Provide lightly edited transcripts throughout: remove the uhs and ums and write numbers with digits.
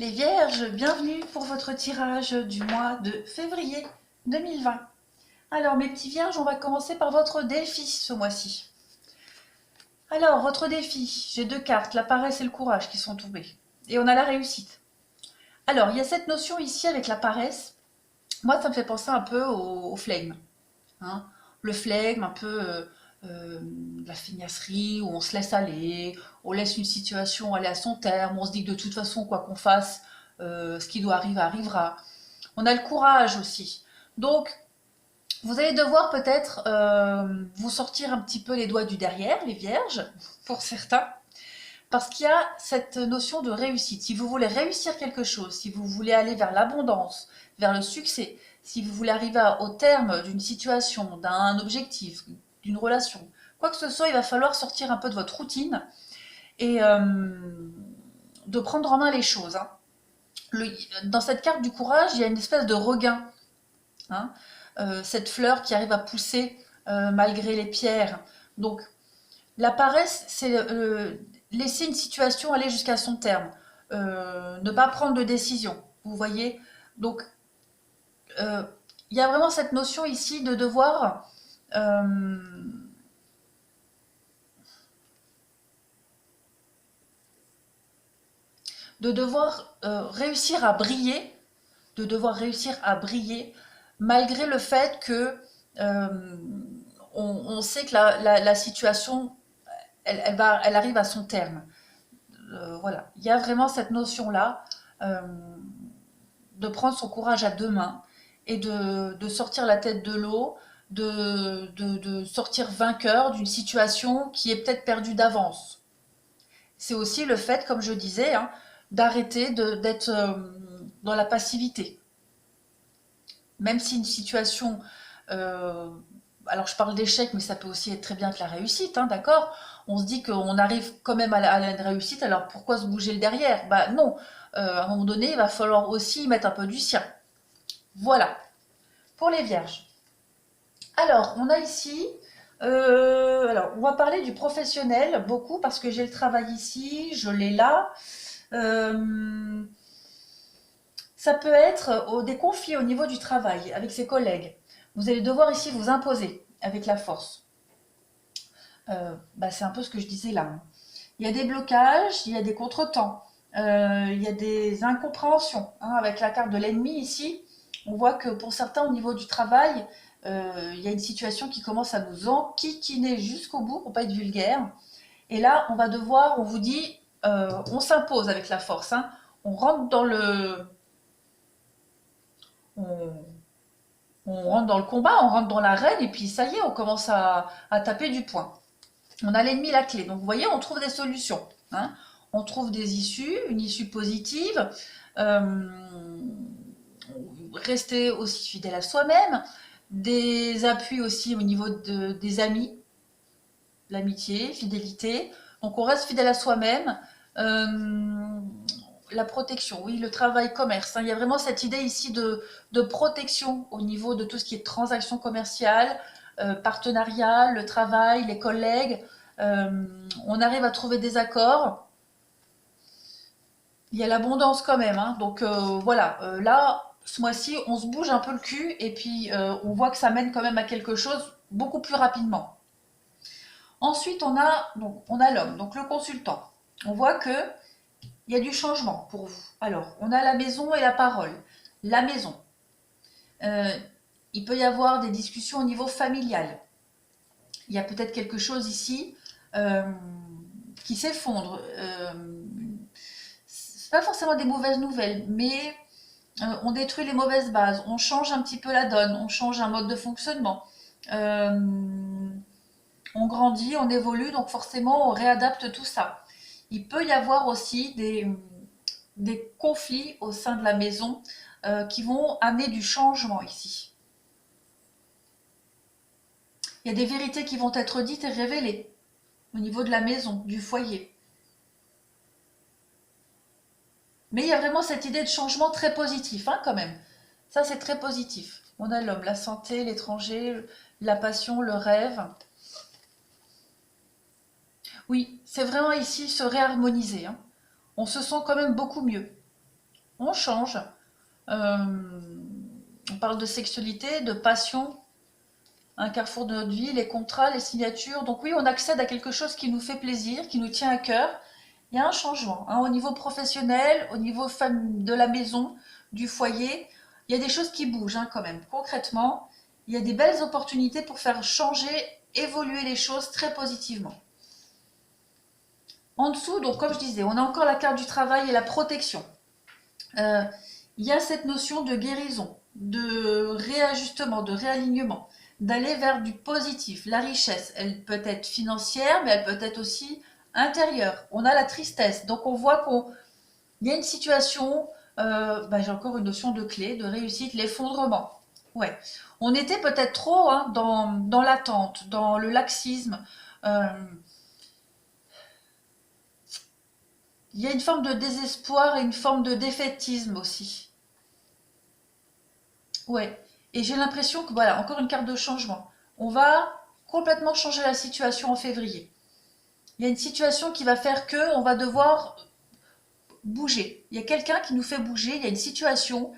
Les Vierges, bienvenue pour votre tirage du mois de février 2020. Alors mes petits Vierges, on va commencer par votre défi ce mois-ci. Alors, votre défi, j'ai deux cartes, la paresse et le courage qui sont tombées. Et on a la réussite. Alors, il y a cette notion ici avec la paresse. Moi, ça me fait penser un peu au flegme. Hein, le flegme, un peu la feignacerie, où on se laisse aller, on laisse une situation aller à son terme, on se dit que de toute façon, quoi qu'on fasse, ce qui doit arriver arrivera. On a le courage aussi. Donc, vous allez devoir peut-être vous sortir un petit peu les doigts du derrière, les vierges, pour certains, parce qu'il y a cette notion de réussite. Si vous voulez réussir quelque chose, si vous voulez aller vers l'abondance, vers le succès, si vous voulez arriver au terme d'une situation, d'un objectif, d'une relation, quoi que ce soit, il va falloir sortir un peu de votre routine et de prendre en main les choses. Hein. Dans cette carte du courage, il y a une espèce de regain. Hein. Cette fleur qui arrive à pousser malgré les pierres. Donc, la paresse, c'est laisser une situation aller jusqu'à son terme. Ne pas prendre de décision. Vous voyez. Donc, il y a vraiment cette notion ici de devoir réussir à briller, de devoir réussir à briller malgré le fait que on sait que la situation, elle arrive à son terme. Voilà, il y a vraiment cette notion-là de prendre son courage à deux mains et de sortir la tête de l'eau, de sortir vainqueur d'une situation qui est peut-être perdue d'avance. C'est aussi le fait, comme je disais, hein, d'arrêter d'être dans la passivité. Même si une situation, alors je parle d'échec, mais ça peut aussi être très bien que la réussite, hein, d'accord. On se dit qu'on arrive quand même à la réussite, alors pourquoi se bouger le derrière? Bah non, à un moment donné, il va falloir aussi mettre un peu du sien. Voilà, pour les vierges. Alors, on a ici, alors on va parler du professionnel beaucoup parce que j'ai le travail ici, je l'ai là. Euh, Ça peut être des conflits au niveau du travail avec ses collègues. Vous allez devoir ici vous imposer avec la force. C'est un peu ce que je disais là. Hein. Il y a des blocages, il y a des contretemps, il y a des incompréhensions. Hein. Avec la carte de l'ennemi ici, on voit que pour certains au niveau du travail, il y a une situation qui commence à nous enquiquiner jusqu'au bout pour pas être vulgaire. Et là, on va devoir, on vous dit, on s'impose avec la force. Hein. On rentre dans le, on, on rentre dans le combat, on rentre dans l'arène, et puis ça y est, on commence à taper du poing. On a l'ennemi la clé. Donc vous voyez, on trouve des solutions. Hein. On trouve des issues, une issue positive. Euh, Rester aussi fidèle à soi-même. Des appuis aussi au niveau des amis, l'amitié, fidélité. Donc on reste fidèle à soi-même. Euh, la protection, oui, le travail, commerce. Hein. Il y a vraiment cette idée ici de protection au niveau de tout ce qui est transactions commerciales, partenariat, le travail, les collègues. On arrive à trouver des accords. Il y a l'abondance quand même. Hein. Donc voilà, là, ce mois-ci, on se bouge un peu le cul et puis on voit que ça mène quand même à quelque chose beaucoup plus rapidement. Ensuite, on a l'homme, donc le consultant. On voit que il y a du changement pour vous. Alors, on a la maison et la parole. La maison. Euh, il peut y avoir des discussions au niveau familial. Il y a peut-être quelque chose ici euh, qui s'effondre. C'est pas forcément des mauvaises nouvelles, mais on détruit les mauvaises bases. On change un petit peu la donne. On change un mode de fonctionnement. Euh, on grandit, on évolue, donc forcément, on réadapte tout ça. Il peut y avoir aussi des conflits au sein de la maison qui vont amener du changement ici. Il y a des vérités qui vont être dites et révélées au niveau de la maison, du foyer. Mais il y a vraiment cette idée de changement très positif, hein, quand même. Ça, c'est très positif. On a l'homme, la santé, l'étranger, la passion, le rêve. Oui, c'est vraiment ici se réharmoniser. Hein. On se sent quand même beaucoup mieux. on change. On parle de sexualité, de passion, un carrefour de notre vie, les contrats, les signatures. Donc oui, on accède à quelque chose qui nous fait plaisir, qui nous tient à cœur. Il y a un changement hein, au niveau professionnel, au niveau de la maison, du foyer. Il y a des choses qui bougent hein, quand même. Concrètement, il y a des belles opportunités pour faire changer, évoluer les choses très positivement. En dessous, donc comme je disais, on a encore la carte du travail et la protection. Euh, il y a cette notion de guérison, de réajustement, de réalignement, d'aller vers du positif. La richesse, elle peut être financière, mais elle peut être aussi intérieure. On a la tristesse, donc on voit qu'il y a une situation, j'ai encore une notion de clé, de réussite, l'effondrement. Ouais, on était peut-être trop hein, dans l'attente, dans le laxisme. Euh, il y a une forme de désespoir et une forme de défaitisme aussi. Ouais. Et j'ai l'impression que, voilà, encore une carte de changement. On va complètement changer la situation en février. Il y a une situation qui va faire que on va devoir bouger. Il y a quelqu'un qui nous fait bouger. Il y a une situation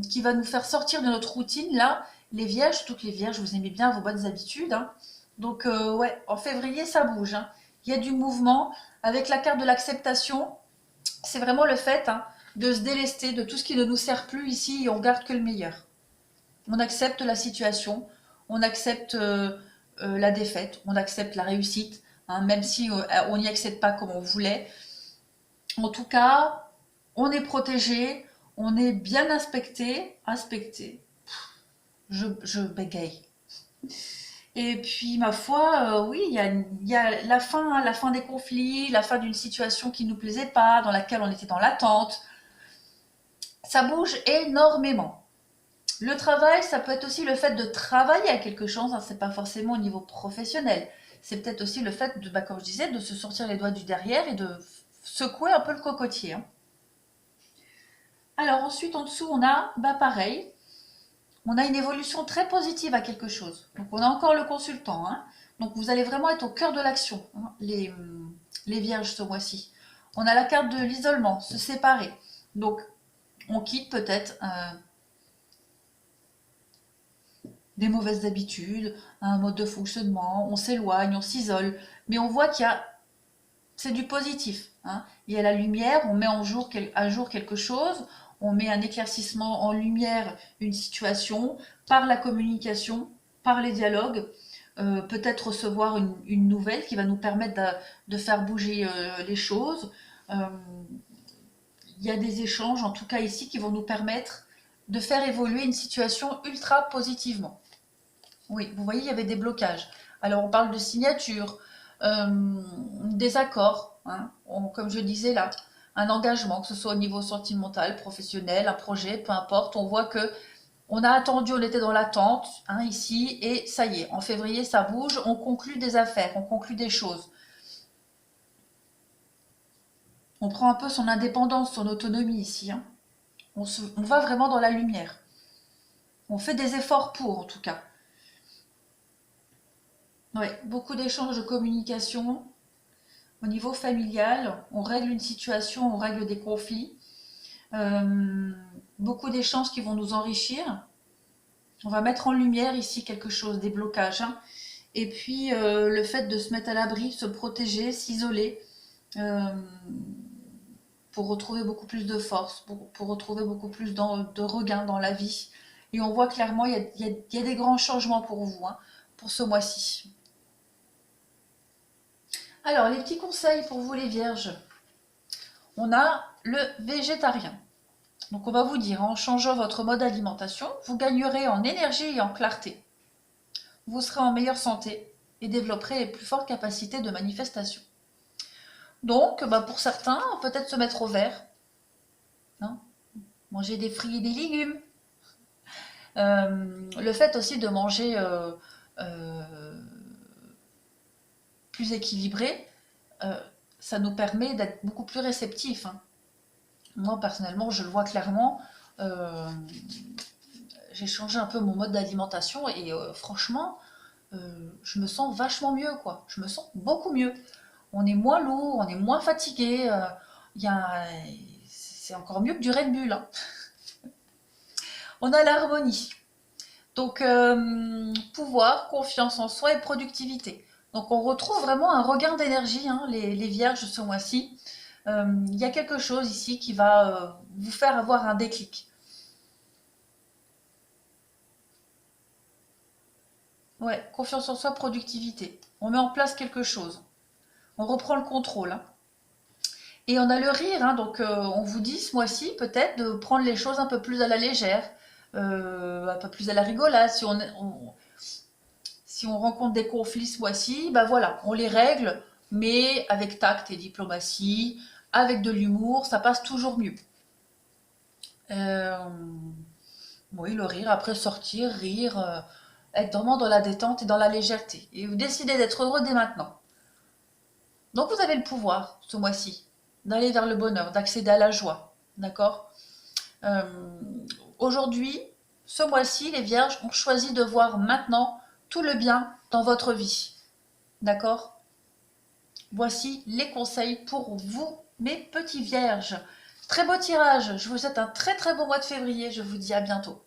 qui va nous faire sortir de notre routine. Là, les vierges, surtout que les vierges, vous aimez bien vos bonnes habitudes. Hein. Donc, ouais, en février, ça bouge. Hein. Il y a du mouvement. Avec la carte de l'acceptation, c'est vraiment le fait hein, de se délester de tout ce qui ne nous sert plus ici et on garde que le meilleur. On accepte la situation, on accepte la défaite, on accepte la réussite, hein, même si on n'y accède pas comme on voulait. En tout cas, on est protégé, on est bien inspecté. Je bégaye. Et puis, ma foi, oui, il y a la fin des conflits, la fin d'une situation qui ne nous plaisait pas, dans laquelle on était dans l'attente. Ça bouge énormément. Le travail, ça peut être aussi le fait de travailler à quelque chose, hein, c'est pas forcément au niveau professionnel. C'est peut-être aussi le fait, de, comme je disais, de se sortir les doigts du derrière et de secouer un peu le cocotier. Hein. Alors ensuite, en dessous, on a, pareil, on a une évolution très positive à quelque chose. Donc on a encore le consultant. Hein. Donc vous allez vraiment être au cœur de l'action, hein, les vierges ce mois-ci. On a la carte de l'isolement, se séparer. Donc on quitte peut-être des mauvaises habitudes, un mode de fonctionnement, on s'éloigne, on s'isole, mais on voit qu'il y a, c'est du positif. Hein. Il y a la lumière, on met à jour quelque chose, on met un éclaircissement en lumière, une situation, par la communication, par les dialogues, peut-être recevoir une nouvelle qui va nous permettre de faire bouger les choses. Il y a des échanges, en tout cas ici, qui vont nous permettre de faire évoluer une situation ultra positivement. Oui, vous voyez, il y avait des blocages. Alors, on parle de signature, des accords, hein, comme je disais là, un engagement, que ce soit au niveau sentimental, professionnel, un projet, peu importe. On voit que on a attendu, on était dans l'attente hein, ici, et ça y est, en février, ça bouge, on conclut des affaires, on conclut des choses. On prend un peu son indépendance, son autonomie ici. Hein. On va vraiment dans la lumière. On fait des efforts pour, en tout cas. Ouais, beaucoup d'échanges de communication. Au niveau familial, on règle une situation, on règle des conflits. Euh, Beaucoup d'échanges qui vont nous enrichir. On va mettre en lumière ici quelque chose, des blocages. Hein. Et puis le fait de se mettre à l'abri, se protéger, s'isoler, euh, pour retrouver beaucoup plus de force, pour retrouver beaucoup plus de regain dans la vie. Et on voit clairement, il y a des grands changements pour vous, hein, pour ce mois-ci. Alors, les petits conseils pour vous les vierges. On a le végétarien. Donc on va vous dire, en changeant votre mode d'alimentation, vous gagnerez en énergie et en clarté. Vous serez en meilleure santé et développerez les plus fortes capacités de manifestation. Donc, pour certains, peut-être se mettre au vert. Hein, manger des fruits et des légumes. Le fait aussi de manger plus équilibré, ça nous permet d'être beaucoup plus réceptifs. Hein. Moi, personnellement, je le vois clairement. J'ai changé un peu mon mode d'alimentation et franchement, je me sens vachement mieux, quoi. Je me sens beaucoup mieux. On est moins lourd, on est moins fatigué. c'est encore mieux que du Red Bull, hein. On a l'harmonie. Donc, pouvoir, confiance en soi et productivité. Donc, on retrouve vraiment un regain d'énergie, hein, les vierges ce mois-ci. Il y a quelque chose ici qui va vous faire avoir un déclic. Ouais, confiance en soi, productivité. On met en place quelque chose. On reprend le contrôle, hein. Et on a le rire, hein, donc on vous dit ce mois-ci peut-être de prendre les choses un peu plus à la légère, un peu plus à la rigolade. Si on rencontre des conflits ce mois-ci, bah voilà, on les règle, mais avec tact et diplomatie, avec de l'humour, ça passe toujours mieux. Euh, oui, le rire, après sortir, rire, être vraiment dans la détente et dans la légèreté. Et vous décidez d'être heureux dès maintenant. Donc vous avez le pouvoir ce mois-ci d'aller vers le bonheur, d'accéder à la joie. D'accord. Euh, Aujourd'hui, ce mois-ci, les vierges ont choisi de voir maintenant tout le bien dans votre vie. D'accord. Voici les conseils pour vous, mes petits vierges. Très beau tirage. Je vous souhaite un très très beau mois de février. Je vous dis à bientôt.